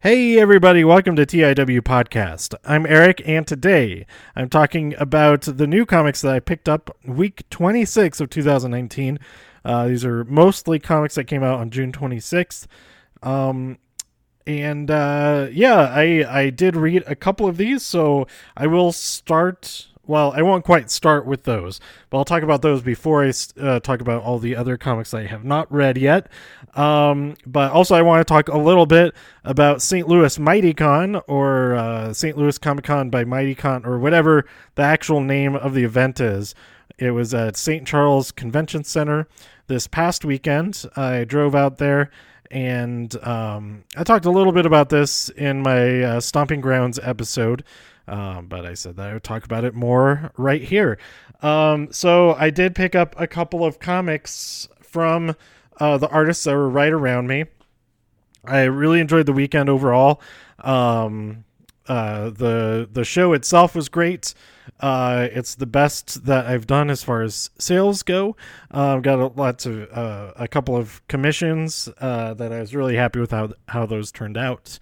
Hey everybody, welcome to TIW Podcast. I'm Eric, and today I'm talking about the new comics that I picked up week 26 of 2019. These are mostly comics that came out on June 26th. I did read a couple of these, so I will start. Well, I won't quite start with those, but I'll talk about those before I talk about all the other comics I have not read yet. But also, I want to talk a little bit about St. Louis MightyCon, or St. Louis Comic Con by MightyCon, or whatever the actual name of the event is. It was at St. Charles Convention Center this past weekend. I drove out there. And I talked a little bit about this in my Stomping Grounds episode, but I said that I would talk about it more right here. So I did pick up a couple of comics from the artists that were right around me. I really enjoyed the weekend overall. The show itself was great. It's the best that I've done as far as sales go. Got a couple of commissions that I was really happy with how those turned out.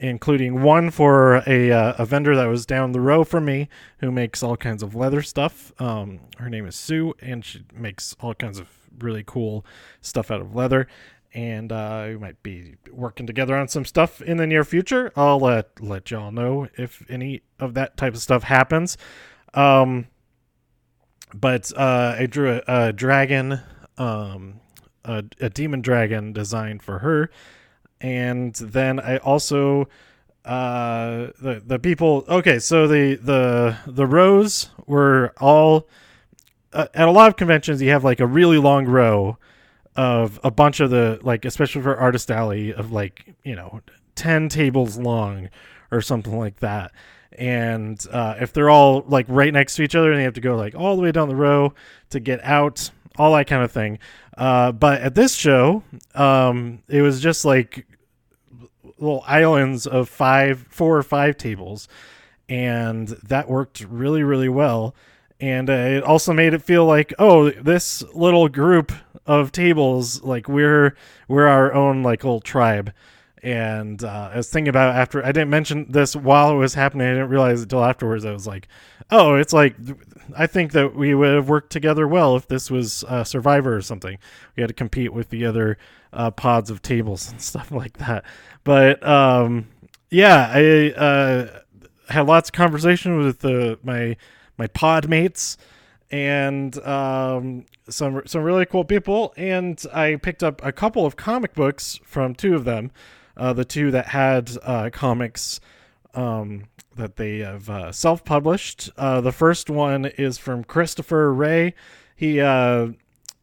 Including one for a vendor that was down the row from me who makes all kinds of leather stuff. Her name is Sue, and she makes all kinds of really cool stuff out of leather. And we might be working together on some stuff in the near future. I'll let y'all know if any of that type of stuff happens. But I drew a dragon, a demon dragon design for her. And then I also the people. Okay, so the rows were all at a lot of conventions. You have like a really long row of a bunch of the, like, especially for Artist Alley, of 10 tables long or something like that. And if they're all like right next to each other and they have to go like all the way down the row to get out, all that kind of thing. But at this show, it was just like little islands of 4 or 5 tables, and that worked really, really well. And it also made it feel like, oh, this little group of tables, like we're our own like little tribe. And I was thinking about it after. I didn't mention this while it was happening. I didn't realize it until afterwards. I was like, oh, it's like, I think that we would have worked together well if this was Survivor or something. We had to compete with the other pods of tables and stuff like that. But I had lots of conversation with my pod mates and some really cool people. And I picked up a couple of comic books from 2 of them. The 2 that had comics that they have self-published. The first one is from Christopher Ray. He has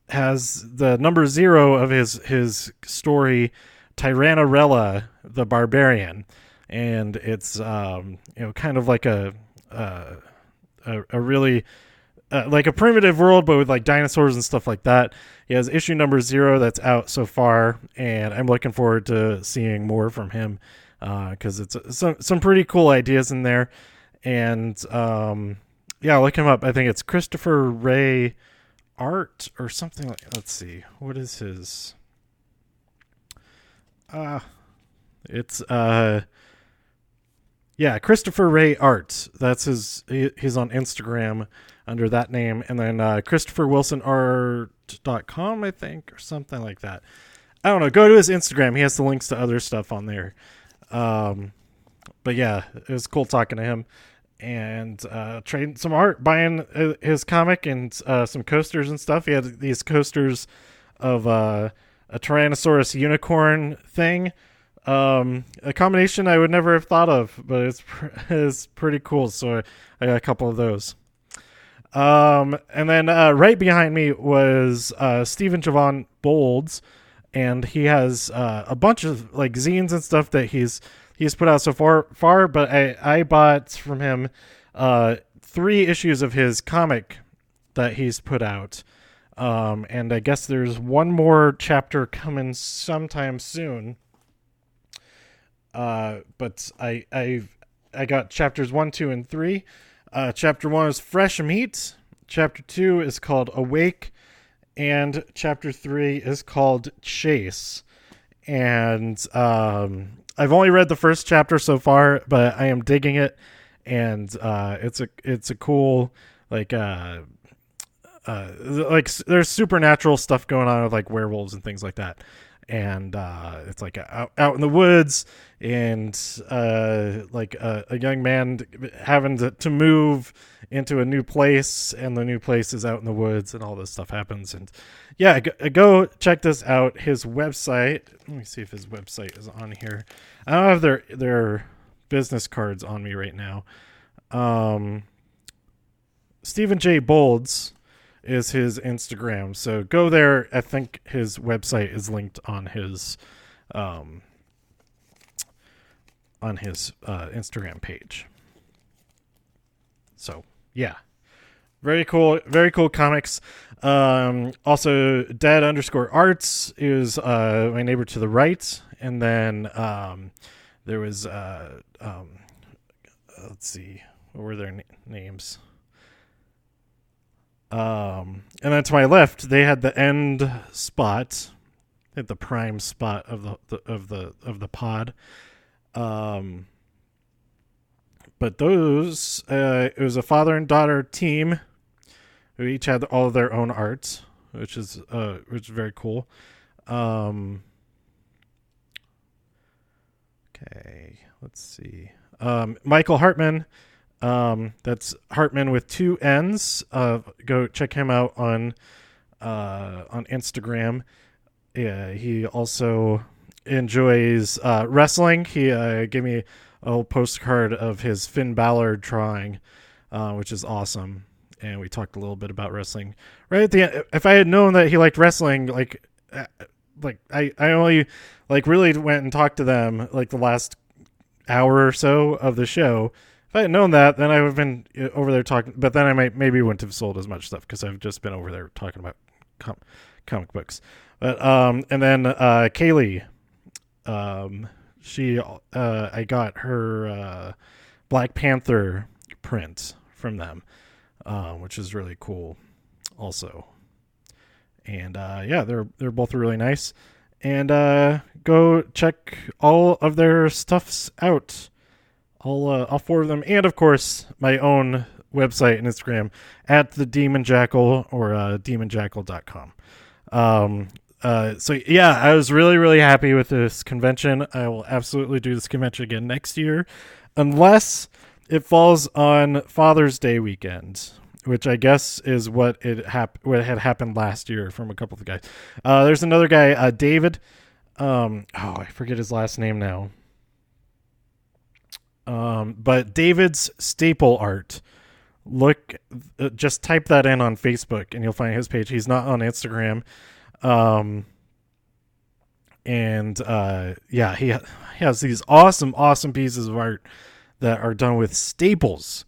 the number 0 of his story, Tyrannarella the Barbarian, and it's kind of like a really like a primitive world, but with like dinosaurs and stuff like that. He has issue number 0 that's out so far, and I'm looking forward to seeing more from him because it's some pretty cool ideas in there. And look him up. I think it's Christopher Ray Art or something like. Let's see, what is his? It's Christopher Ray Art. That's his. He's on Instagram under that name, and then ChristopherWilsonArt.com, I think, or something like that. I don't know. Go to his Instagram. He has the links to other stuff on there. But yeah, it was cool talking to him and trading some art, buying his comic and some coasters and stuff. He had these coasters of a Tyrannosaurus unicorn thing. A combination I would never have thought of, but it's pretty cool. So I got a couple of those. And then right behind me was Stephen Javon Bolds, and he has a bunch of like zines and stuff that he's put out so far. But I bought from him 3 issues of his comic that he's put out, and I guess there's one more chapter coming sometime soon. But I got chapters 1, 2, and 3. Chapter 1 is Fresh Meat. Chapter 2 is called Awake. And chapter 3 is called Chase. and I've only read the first chapter so far, but I am digging it, and it's a cool like there's supernatural stuff going on with like werewolves and things like that, and it's like out in the woods, and like a young man having to move into a new place, and the new place is out in the woods, and all this stuff happens. And yeah, go check this out. His website, let me see if his website is on here. I don't have their business cards on me right now. Stephen J. Bolds is his Instagram, so go there. I think his website is linked on his Instagram page. So yeah, very cool comics. Also, Dad_Arts is my neighbor to the right, and then there was let's see, what were their names? And then to my left, they had the end spot, at the prime spot of the pod. But those, it was a father and daughter team who each had all of their own art, which is very cool. Okay, let's see. Michael Hartman. That's Hartman with 2 N's. Go check him out on Instagram. Yeah, he also enjoys wrestling. He gave me a whole postcard of his Finn Balor drawing, which is awesome. And we talked a little bit about wrestling right at the end. If I had known that he liked wrestling, I only really went and talked to them like the last hour or so of the show. If I had known that, then I would have been over there talking, but then I maybe wouldn't have sold as much stuff because I've just been over there talking about comic books. But and then Kaylee, she I got her Black Panther print from them, which is really cool, also. And yeah, they're both really nice. And go check all of their stuffs out. All 4 of them, and of course my own website and Instagram at the Demon Jackal, or demonjackal.com. So yeah, I was really happy with this convention. I will absolutely do this convention again next year, unless it falls on Father's Day weekend, which I guess is what had happened last year from a couple of the guys. There's another guy, David. I forget his last name now. But David's Staple Art. Look, just type that in on Facebook and you'll find his page. He's not on Instagram. Yeah, he has these awesome pieces of art that are done with staples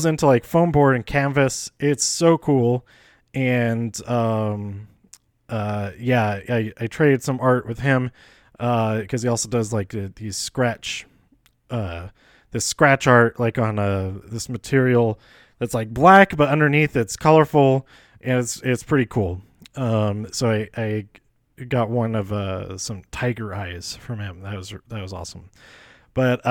into like foam board and canvas. It's so cool. And yeah, I traded some art with him because he also does like these scratch art, like on this material that's like black, but underneath it's colorful, and it's pretty cool. So I got one of some tiger eyes from him. That was awesome. But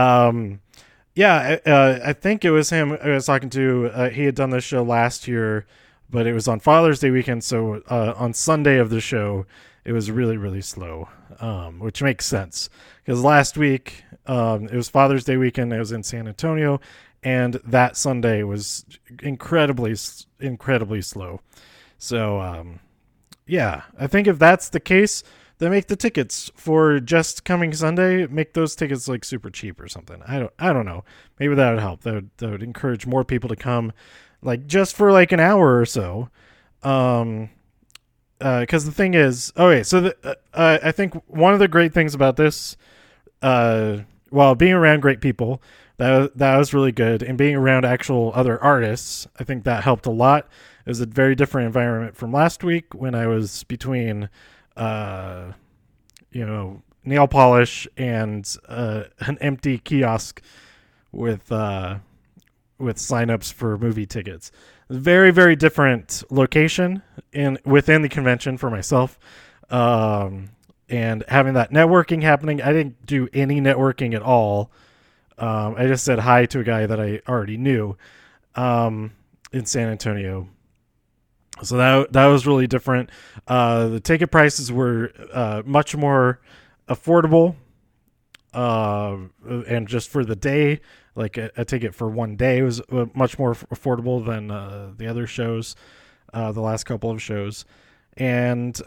yeah, I think it was him I was talking to. He had done this show last year, but it was on Father's Day weekend. So on Sunday of the show, it was really slow, which makes sense because last week it was Father's Day weekend. It was in San Antonio, and that Sunday was incredibly slow. So yeah, I think if that's the case, then make the tickets for just coming Sunday. Make those tickets like super cheap or something. I don't know. Maybe that would help. That would encourage more people to come, like just for like an hour or so. Because the thing is, okay, so I think one of the great things about this, well, being around great people, that was really good, and being around actual other artists, I think that helped a lot. It was a very different environment from last week when I was between, nail polish and an empty kiosk with signups for movie tickets. Very, very different location within the convention for myself. And and having that networking happening. I didn't do any networking at all. I just said hi to a guy that I already knew in San Antonio. So that was really different. The ticket prices were much more affordable, and just for the day, like a ticket for one day was much more affordable than the other shows, the last couple of shows, and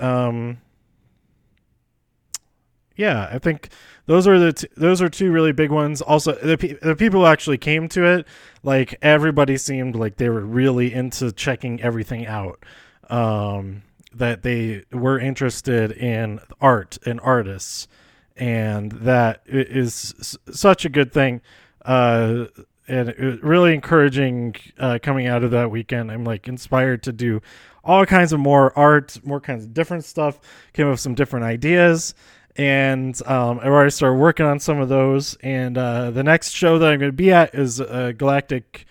yeah, I think those are those are two really big ones. Also, the people who actually came to it, like everybody seemed like they were really into checking everything out. That they were interested in art and artists, and that is such a good thing. And it was really encouraging coming out of that weekend. I'm like inspired to do all kinds of more art, more kinds of different stuff. Came up with some different ideas. And I've already started working on some of those. And the next show that I'm going to be at is Galactic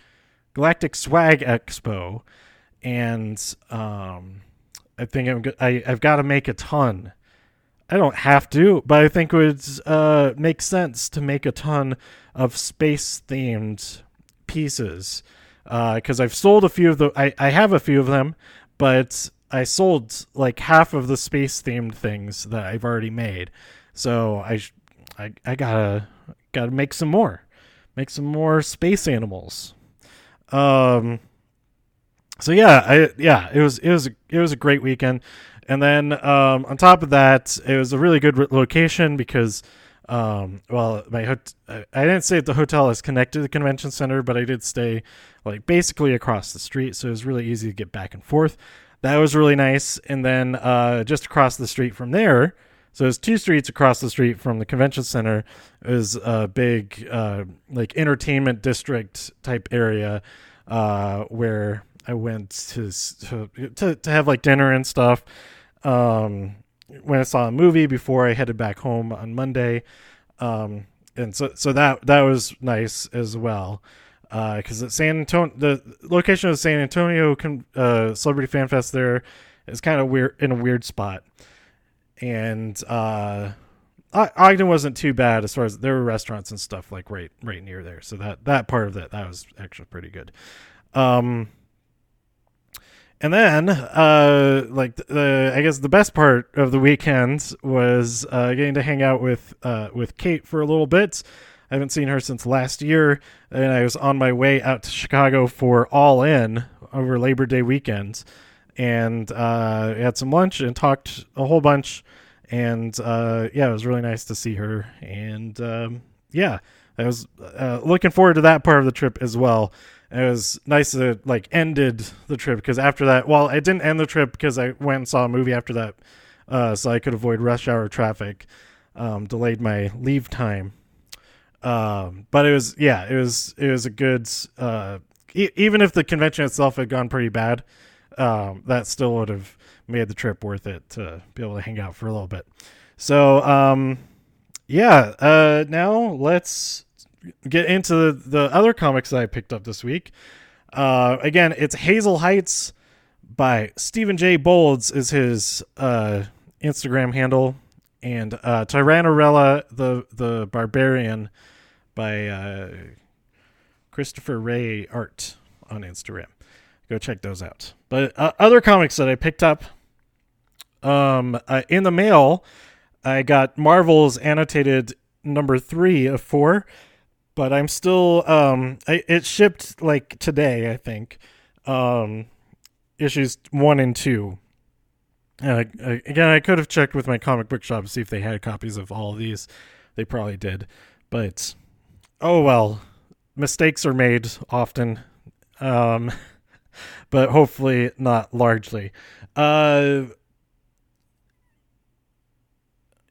Swag Expo, and I think I've got to make a ton. I don't have to, but I think it would make sense to make a ton of space themed pieces, because I've sold a few of the. I have a few of them, but I sold like half of the space themed things that I've already made. So I gotta make some more space animals. So yeah, it was a great weekend. And then on top of that, it was a really good location because I didn't stay at the hotel is connected to the convention center, but I did stay like basically across the street, so it was really easy to get back and forth. That was really nice. And then just across the street from there, so there's 2 streets across the street from the convention center, is a big like entertainment district type area where I went to have like dinner and stuff. When I saw a movie before I headed back home on Monday, and so that was nice as well. Because at San Antonio, the location of the San Antonio Celebrity Fan Fest there is kind of weird, in a weird spot, and Ogden wasn't too bad as far as there were restaurants and stuff like right near there. So that part of that was actually pretty good. And then, I guess the best part of the weekend was getting to hang out with Kate for a little bit. I haven't seen her since last year, and I was on my way out to Chicago for All In over Labor Day weekend, and had some lunch and talked a whole bunch, and it was really nice to see her, and I was looking forward to that part of the trip as well. It was nice to like ended the trip, because after that, well, I didn't end the trip because I went and saw a movie after that, so I could avoid rush hour traffic. Delayed my leave time, but it was a good. Even if the convention itself had gone pretty bad, that still would have made the trip worth it to be able to hang out for a little bit. So now let's get into the other comics that I picked up this week. Again, it's Hazel Heights by Stephen J. Bolds is his Instagram handle, and Tyrannorella the Barbarian by Christopher Ray Art on Instagram. Go check those out. But other comics that I picked up in the mail, I got Marvel's annotated number 3 of 4. But I'm still, it shipped like today, I think, issues 1 and 2. Again, I could have checked with my comic book shop to see if they had copies of all of these. They probably did. But, oh well, mistakes are made often, but hopefully not largely.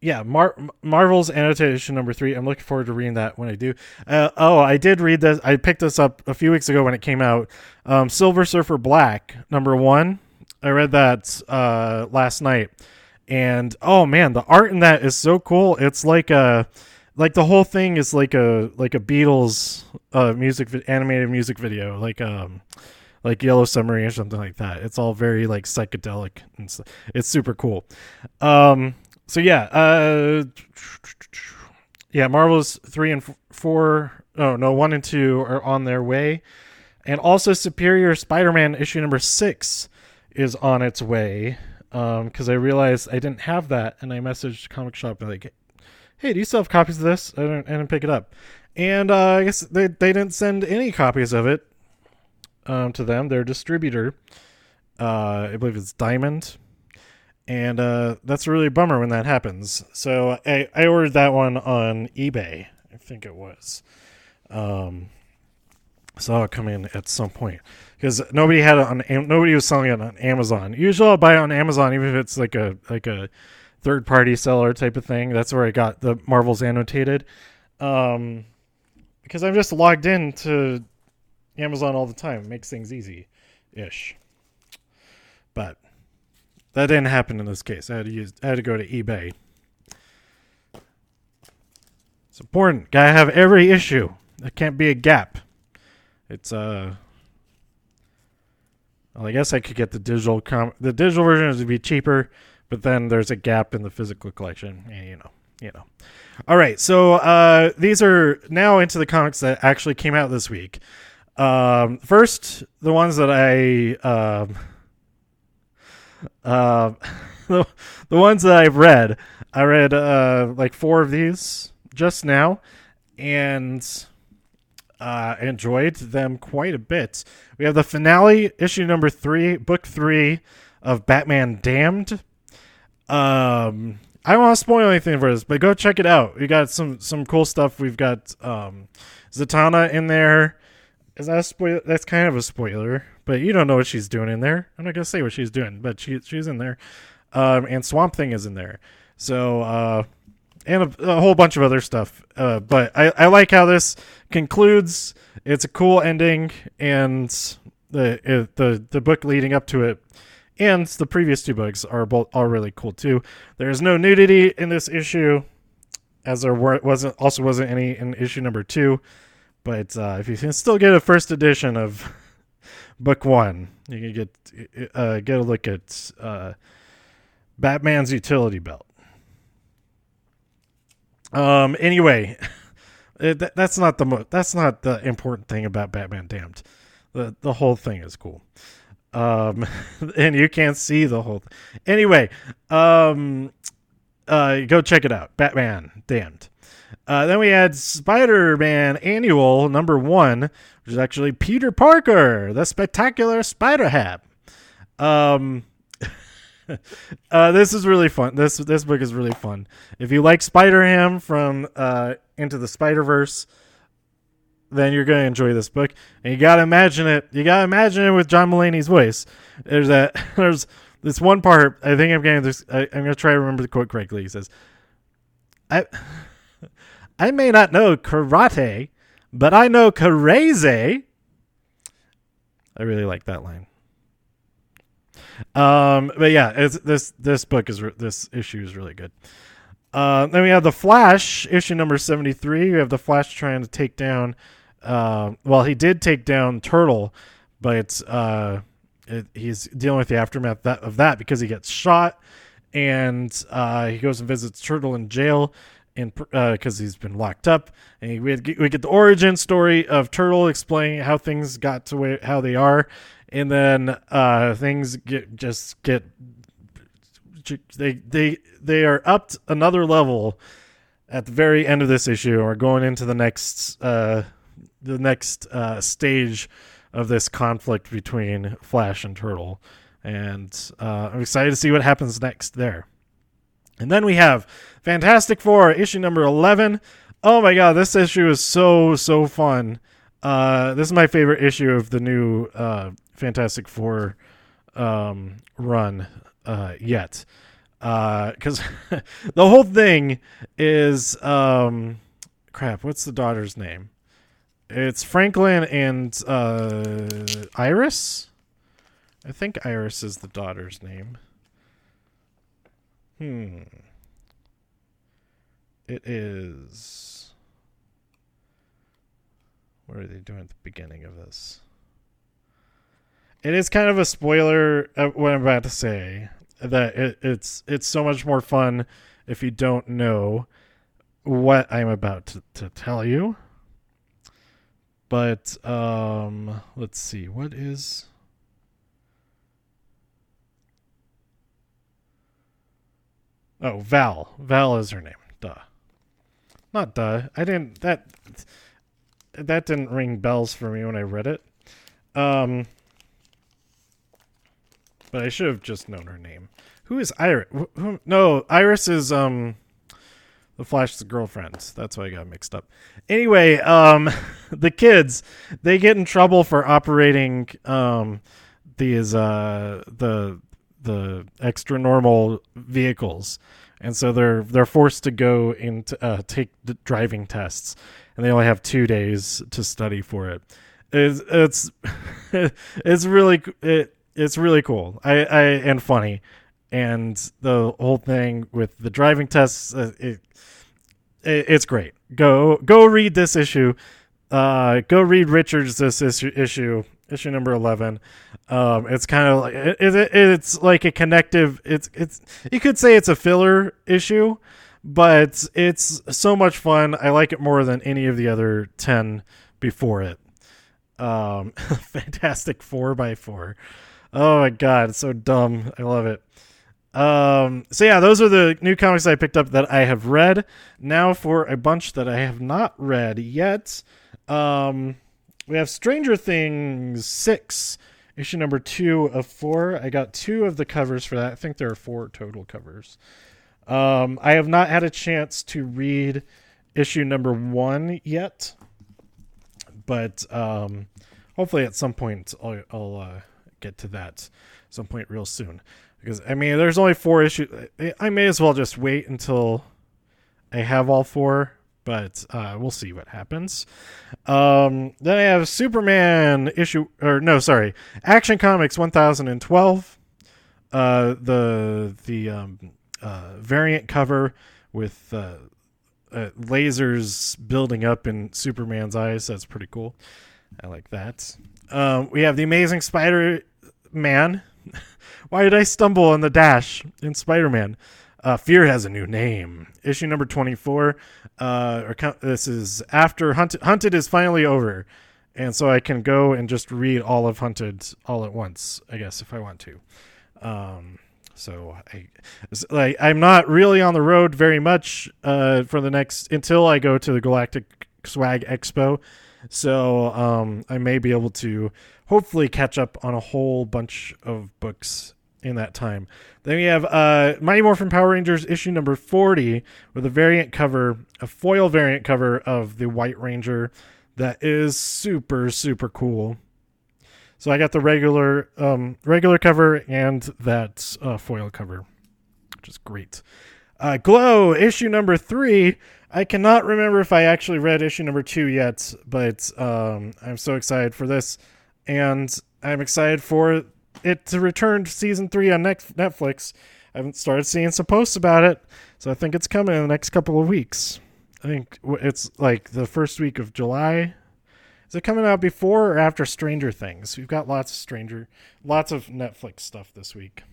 Marvel's annotation number 3. I'm looking forward to reading that when I do. I did read this. I picked this up a few weeks ago when it came out. Silver Surfer Black number 1. I read that last night, and oh man, the art in that is so cool. It's like the whole thing is like a Beatles animated music video, like Yellow Submarine or something like that. It's all very like psychedelic, and it's super cool. So yeah, yeah, Marvel's 3 and 4. Oh no, 1 and 2 are on their way, and also Superior Spider-Man issue number 6 is on its way. Because I realized I didn't have that, and I messaged Comic Shop and like, "Hey, do you still have copies of this?" I didn't pick it up, and I guess they didn't send any copies of it to them. Their distributor, I believe it's Diamond, and that's a really bummer when that happens. So I ordered that one on eBay. I think it was. So I'll come in at some point because nobody had it on. Nobody was selling it on Amazon. Usually I'll buy it on Amazon, even if it's like a third party seller type of thing. That's where I got the Marvel's Annotated, because I'm just logged in to Amazon all the time. It makes things easy, ish. But that didn't happen in this case. I had to go to eBay. It's important. Gotta have every issue. There can't be a gap. It's well, I guess I could get the digital the digital version would be cheaper, but then there's a gap in the physical collection, and you know. All right, so these are now into the comics that actually came out this week. First, the ones that the ones that I've read. I read like 4 of these just now, and enjoyed them quite a bit. We have the finale, issue number 3, book 3 of Batman Damned. I don't want to spoil anything for this, but go check it out. We got some cool stuff. We've got Zatanna in there. Is that a spoiler? That's kind of a spoiler, but you don't know what she's doing in there. I'm not gonna say what she's doing, but she's in there. And Swamp Thing is in there. So and a whole bunch of other stuff. But I like how this concludes. It's a cool ending, and the book leading up to it and the previous 2 books are really cool too. There's no nudity in this issue, as there wasn't any in issue number 2. But if you can still get a first edition of book 1, you can get a look at Batman's utility belt. Anyway, that's not the important thing about Batman Damned. The whole thing is cool. And you can't see the whole thing. Anyway, go check it out. Batman Damned. Then we had Spider-Man Annual number 1, which is actually Peter Parker, the Spectacular Spider-Ham. This is really fun. This book is really fun. If you like Spider-Ham from Into the Spider-Verse, then you're going to enjoy this book. And you got to imagine it. You got to imagine it with John Mulaney's voice. There's this one part. I think I'm going to try to remember the quote correctly. He says, I may not know karate, but I know crazy. I really like that line. But yeah, this book this issue is really good. Then we have the Flash issue number 73. We have the Flash trying to take down. He did take down Turtle, but he's dealing with the aftermath of that because he gets shot, and he goes and visits Turtle in jail. Because he's been locked up, and we get the origin story of Turtle explaining how things got to how they are, and then things they are upped another level at the very end of this issue, or going into the next stage of this conflict between Flash and Turtle, and I'm excited to see what happens next there. And then we have Fantastic Four, issue number 11. Oh my god, this issue is so fun. This is my favorite issue of the new Fantastic Four run yet. Because the whole thing is... what's the daughter's name? It's Franklin and Iris? I think Iris is the daughter's name. It is... What are they doing at the beginning of this? It is kind of a spoiler of what I'm about to say. That it's so much more fun if you don't know what I'm about to tell you. But let's see. What is... Oh, Val. Val is her name. Duh. Not duh. I didn't... That didn't ring bells for me when I read it. But I should have just known her name. Who is Iris? No, Iris is the Flash's girlfriend. That's why I got mixed up. Anyway, the kids, they get in trouble for operating these the extra normal vehicles, and so they're forced to go and take the driving tests, and they only have 2 days to study for it. It's it's really cool. I and funny, and the whole thing with the driving tests, it's great. Go read this issue. Go read Richards this issue number 11. It's kind of like it's like a connective. It's you could say it's a filler issue, but it's so much fun. I like it more than any of the other 10 before it. Fantastic 4x4. Oh my god, it's so dumb. I love it. So yeah, those are the new comics I picked up that I have read. Now for a bunch that I have not read yet. We have Stranger Things 6, issue number 2 of 4. I got 2 of the covers for that. I think there are 4 total covers. I have not had a chance to read issue number 1 yet, but hopefully at some point I'll get to that some point real soon. Because, I mean, there's only 4 issues. I may as well just wait until I have all 4, but we'll see what happens. Then I have Superman Action Comics 1012. The variant cover with lasers building up in Superman's eyes. That's pretty cool. I like that. We have The Amazing Spider-Man. Why did I stumble on the dash in Spider-Man? Fear has a new name. Issue number 24. This is after Hunted is finally over. And so I can go and just read all of Hunted all at once, I guess, if I want to. I'm not really on the road very much for the next until I go to the Galactic Swag Expo. So I may be able to hopefully catch up on a whole bunch of books in that time. Then we have Mighty Morphin Power Rangers issue number 40 with a foil variant cover of the White Ranger that is super, super cool. So I got the regular cover and that foil cover, which is great. Glow issue number 3. I cannot remember if I actually read issue number 2 yet, but I'm so excited for this, and I'm excited for it to return to season 3 on Netflix. I haven't started seeing some posts about it, so I think it's coming in the next couple of weeks. I think it's like the first week of July. Is it coming out before or after Stranger Things? We've got lots of Netflix stuff this week.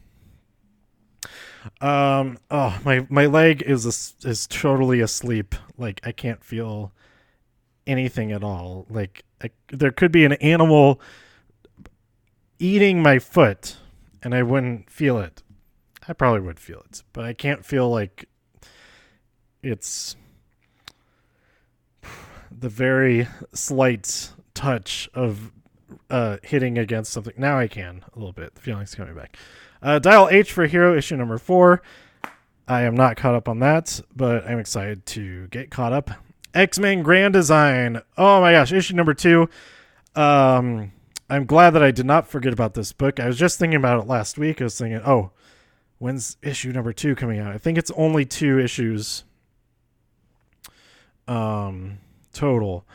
My leg is totally asleep. Like, I can't feel anything at all. Like, there could be an animal eating my foot and I wouldn't feel it. I probably would feel it, but I can't feel like it's the very slight touch of hitting against something. Now I can a little bit. The feeling's coming back. Dial H for Hero issue number 4. I am not caught up on that, but I'm excited to get caught up. X-Men Grand Design. Oh my gosh, issue number 2. I'm glad that I did not forget about this book. I was just thinking about it last week. I was thinking, when's issue number 2 coming out? I think it's only 2 issues total,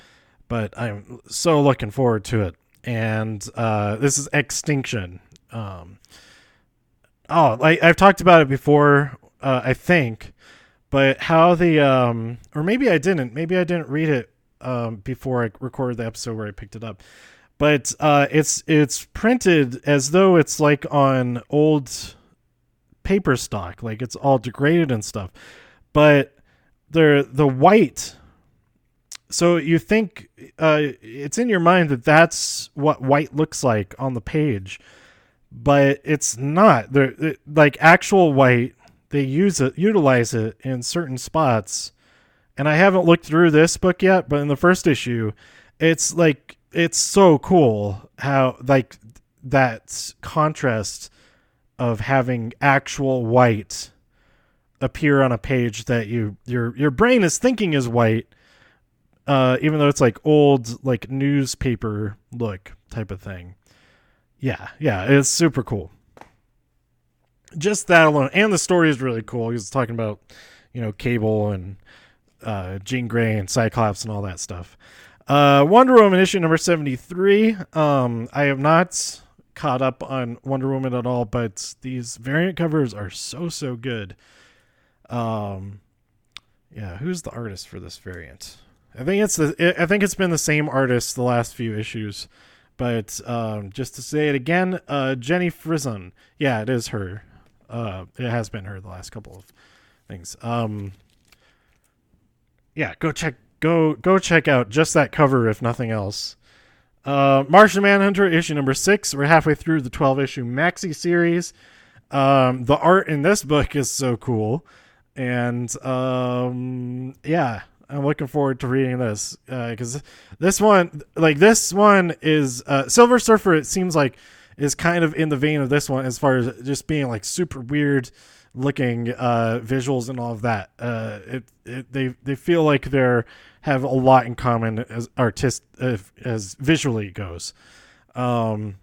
but I'm so looking forward to it. And this is Extinction. I've talked about it before, I think, but how the or maybe I didn't. Maybe I didn't read it before I recorded the episode where I picked it up. But it's printed as though it's like on old paper stock, like it's all degraded and stuff. but the white. So you think it's in your mind that that's what white looks like on the page, but it's not. Like actual white, they utilize it in certain spots. And I haven't looked through this book yet, but in the first issue, it's so cool how like that contrast of having actual white appear on a page that your brain is thinking is white, even though it's like old like newspaper look type of thing. Yeah, it's super cool. Just that alone, and the story is really cool. He's talking about Cable and Jean Grey and Cyclops and all that stuff. Wonder Woman issue number 73. I have not caught up on Wonder Woman at all, but these variant covers are so good. Who's the artist for this variant? I think it's been the same artist the last few issues, but just to say it again, Jenny Frison. Yeah, it is her. It has been her the last couple of things. Go check out just that cover if nothing else. Martian Manhunter issue number 6. We're halfway through the 12-issue maxi series. The art in this book is so cool, and I'm looking forward to reading this because this one is Silver Surfer. It seems like is kind of in the vein of this one as far as just being like super weird looking visuals and all of that. They feel like they have a lot in common as as visually goes. But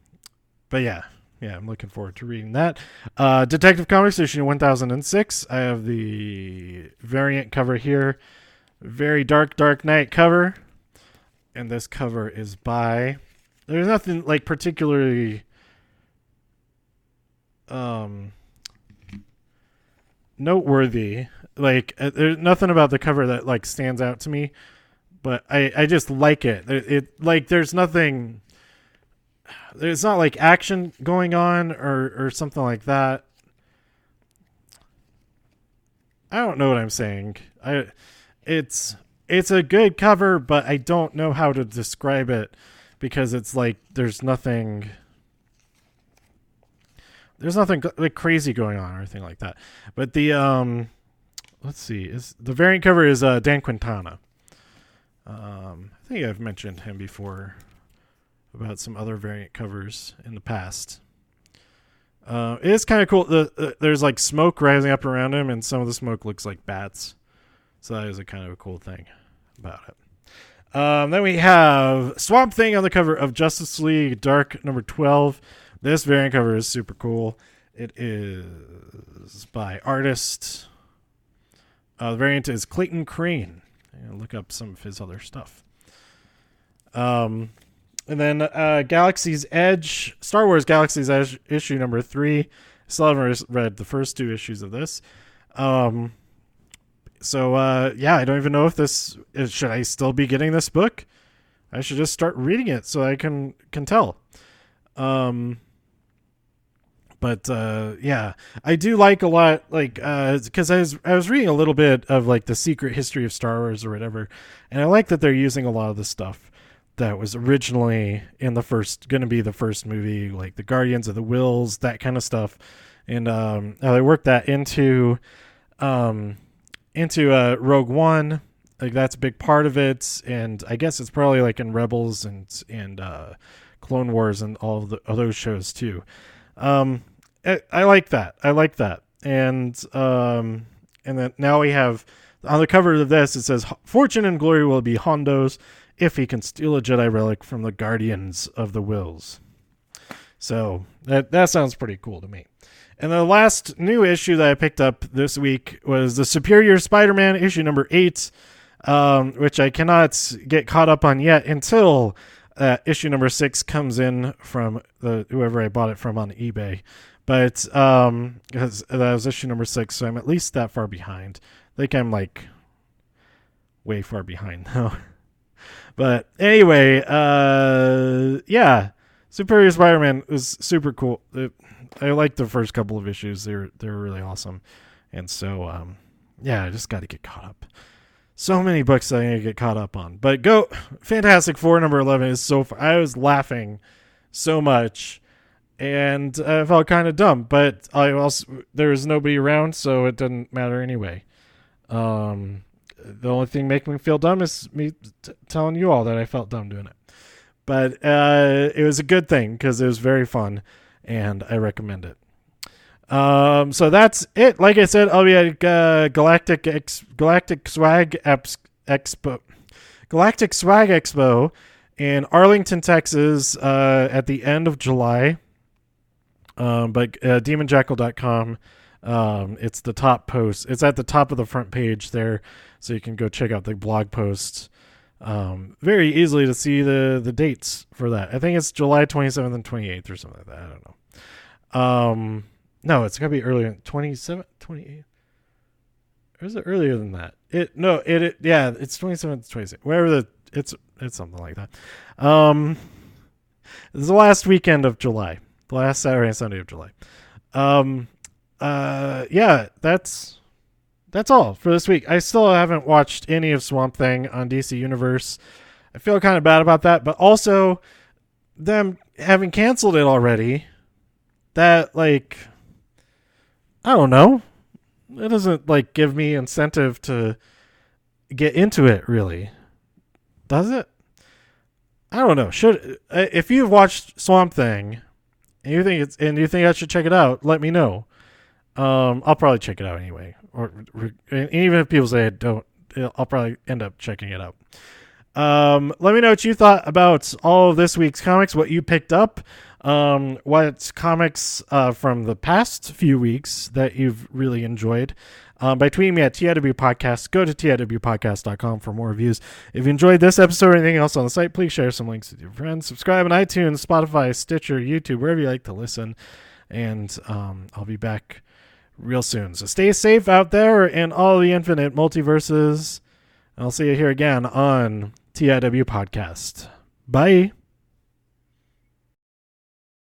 yeah, I'm looking forward to reading that. Detective Comics issue 1006. I have the variant cover here. Very Dark Knight cover. And this cover is by... There's nothing like particularly noteworthy. Like there's nothing about the cover that like stands out to me, but I just like it. It like there's nothing... There's not like action going on or something like that. I don't know what I'm saying. It's a good cover, but I don't know how to describe it because it's like there's nothing like crazy going on or anything like that. But the let's see, the variant cover is Dan Quintana. I think I've mentioned him before about some other variant covers in the past. It is kind of cool. There's like smoke rising up around him, and some of the smoke looks like bats. So that is a kind of a cool thing about it. Then we have Swamp Thing on the cover of Justice League Dark number 12. This variant cover is super cool. It is by artist. The variant is Clayton Crane. Look up some of his other stuff. And then Galaxy's Edge, Star Wars Galaxy's Edge issue number 3. Still haven't read the first 2 issues of this. I don't even know if should I still be getting this book? I should just start reading it so I can tell. I do like a lot, like, because I was reading a little bit of like the secret history of Star Wars or whatever, and I like that they're using a lot of the stuff that was originally going to be the first movie, like the Guardians of the Whills, that kind of stuff, and how they worked that into Rogue One. Like that's a big part of it, and I guess it's probably like in Rebels and Clone Wars and all of those shows too. I like that. And then now we have on the cover of this, it says Fortune and Glory will be Hondo's if he can steal a Jedi relic from the Guardians of the Whills. So that sounds pretty cool to me. And the last new issue that I picked up this week was the Superior Spider-Man issue number 8, which I cannot get caught up on yet until issue number 6 comes in from whoever I bought it from on eBay. But because that was issue number 6, so I'm at least that far behind. I think I'm like way far behind though. But anyway, Superior Spider-Man was super cool. I liked the first couple of issues. They were really awesome. And so, yeah, I just got to get caught up. So many books that I need to get caught up on. But go, Fantastic Four number 11 is so far. I was laughing so much, and I felt kind of dumb. But there was nobody around, so it didn't matter anyway. The only thing making me feel dumb is me telling you all that I felt dumb doing it. But it was a good thing because it was very fun, and I recommend it. So that's it. Like I said, I'll be at Galactic Swag Expo in Arlington, Texas, at the end of July. But demonjackal.com. It's the top post. It's at the top of the front page there, so you can go check out the blog posts. Very easily to see the dates for that. I think it's July 27th and 28th or something like that. I don't know. No, it's got to be earlier. 27th, 28th. Or is it earlier than that? Yeah, it's 27th, 26th. Wherever it's something like that. This is the last weekend of July. The last Saturday and Sunday of July. Yeah, that's all for this week. I still haven't watched any of Swamp Thing on DC Universe. I feel kind of bad about that, but also them having canceled it already. That, like, I don't know. It doesn't, like, give me incentive to get into it, really. Does it? I don't know. If you've watched Swamp Thing and you think I should check it out, let me know. I'll probably check it out anyway. Or even if people say I don't, I'll probably end up checking it out. Let me know what you thought about all of this week's comics, what you picked up. What comics from the past few weeks that you've really enjoyed. By tweeting me at TIW Podcast. Go to TIWpodcast.com for more reviews. If you enjoyed this episode or anything else on the site, please share some links with your friends. Subscribe on iTunes, Spotify, Stitcher, YouTube, wherever you like to listen. And I'll be back real soon. So stay safe out there in all the infinite multiverses. I'll see you here again on TIW Podcast. Bye.